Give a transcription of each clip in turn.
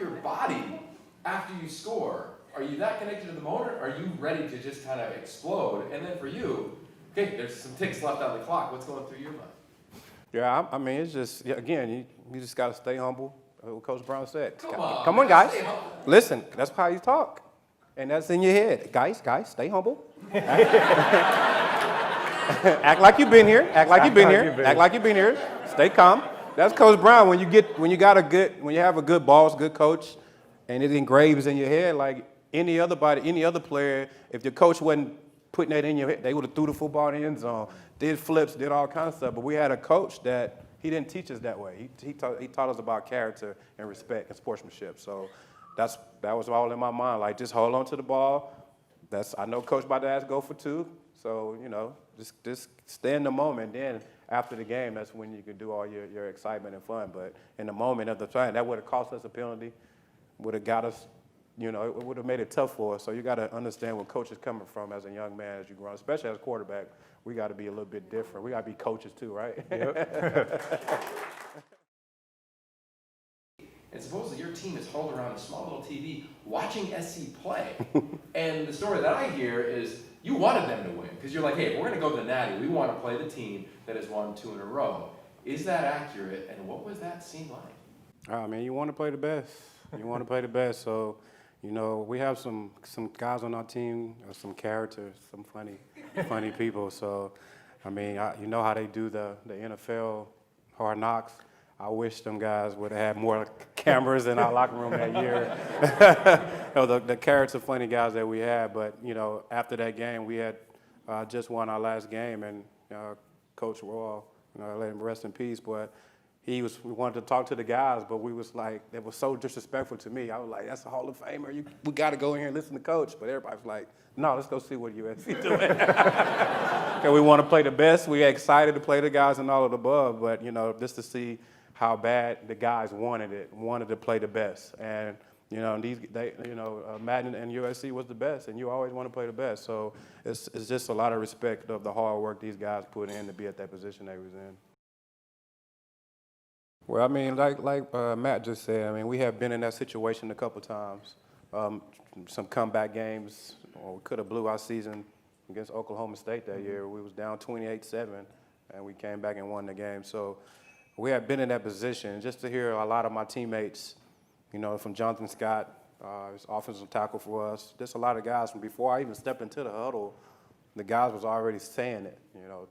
your body after you score? Are you that connected to the moment? Are you ready to just kind of explode? And then for you, okay, there's some ticks left on the clock. What's going through your mind? Yeah, I mean, it's just, again, you just got to stay humble. What Coach Brown said. Come on, guys. stay humble. Listen, that's how you talk. And that's in your head. Guys, stay humble. Act like you've been here. Act like you've been here. Act like you've been here. Stay calm. That's Coach Brown. When you have a good boss, good coach, and it engraves in your head, like any other player, if your coach wasn't putting that in your head, they would have threw the football in the end zone, did flips, did all kinds of stuff. But we had a coach that he didn't teach us that way. He taught us about character and respect and sportsmanship. So that was all in my mind. Like, just hold on to the ball. I know Coach about to ask go for two. So, just stay in the moment. Then after the game, that's when you can do all your excitement and fun. But in the moment of the time, that would have cost us a penalty, would have got us, it would have made it tough for us. So you got to understand where Coach is coming from as a young man as you grow, especially as a quarterback. We got to be a little bit different. We got to be coaches too, right? Yep. And supposedly your team is huddled around a small little TV watching SC play. And the story that I hear is you wanted them to win because you're like, hey, if we're going to go to the Natty, we want to play the team that has won 2 in a row. Is that accurate? And what was that scene like? I mean, you want to play the best. You want to play the best. So, we have some guys on our team, some characters, some funny people. So, I mean, you know how they do the NFL Hard Knocks. I wish them guys would have had more cameras in our locker room that year. The character funny guys that we had. But, after that game, we had just won our last game. And Coach Royal, let him rest in peace. But we wanted to talk to the guys, but we was like, it was so disrespectful to me. I was like, that's a Hall of Famer. We got to go in here and listen to Coach. But everybody was like, no, let's go see what USC doing. And we want to play the best. We excited to play the guys and all of the above. But, just to see how bad the guys wanted to play the best. And, Madden and USC was the best, and you always want to play the best. So it's just a lot of respect of the hard work these guys put in to be at that position they was in. Well, I mean, like Matt just said, I mean, we have been in that situation a couple times. Some comeback games, we could have blew our season against Oklahoma State that year. We was down 28-7, and we came back and won the game. So we have been in that position. Just to hear a lot of my teammates, from Jonathan Scott, his offensive tackle for us, just a lot of guys from before I even stepped into the huddle, the guys was already saying it.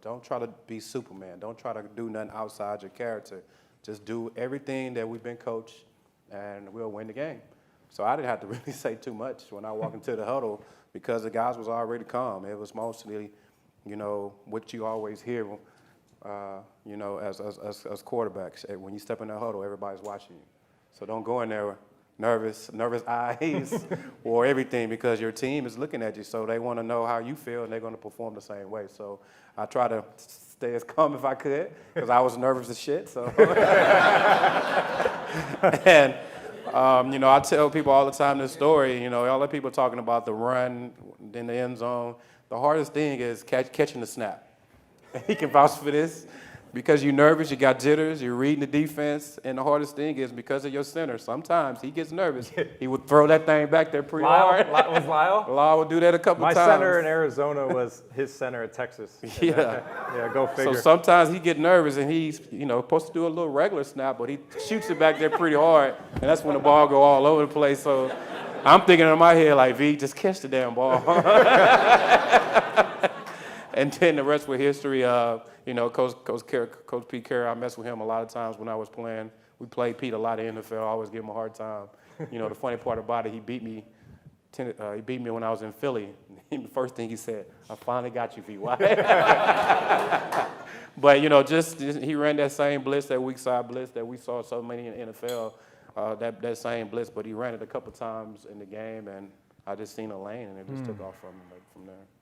Don't try to be Superman. Don't try to do nothing outside your character. Just do everything that we've been coached, and we'll win the game. So I didn't have to really say too much when I walked into the huddle because the guys was already calm. It was mostly, what you always hear, as quarterbacks. When you step in the huddle, everybody's watching you. So don't go in there nervous eyes or everything because your team is looking at you. So they want to know how you feel, and they're going to perform the same way. So I try to stay as calm if I could because I was nervous as shit. So, and I tell people all the time this story. All the people talking about the run in the end zone. The hardest thing is catching the snap. He can vouch for this. Because you're nervous, you got jitters, you're reading the defense, and the hardest thing is because of your center. Sometimes he gets nervous. He would throw that thing back there pretty hard. Was Lyle? Lyle would do that a couple times. My center in Arizona was his center at Texas. Yeah. Yeah, go figure. So sometimes he get nervous, and he's supposed to do a little regular snap, but he shoots it back there pretty hard, and that's when the ball go all over the place. So I'm thinking in my head like, V, just catch the damn ball. And then the rest was history. Coach Pete Carey, I messed with him a lot of times when I was playing. We played Pete a lot in the NFL. I always give him a hard time. The funny part about it, he beat me when I was in Philly. The first thing he said, I finally got you, V.Y. But, he ran that same blitz, that weak side blitz that we saw so many in the NFL, that same blitz, but he ran it a couple times in the game, and I just seen a lane, and it just took off from there.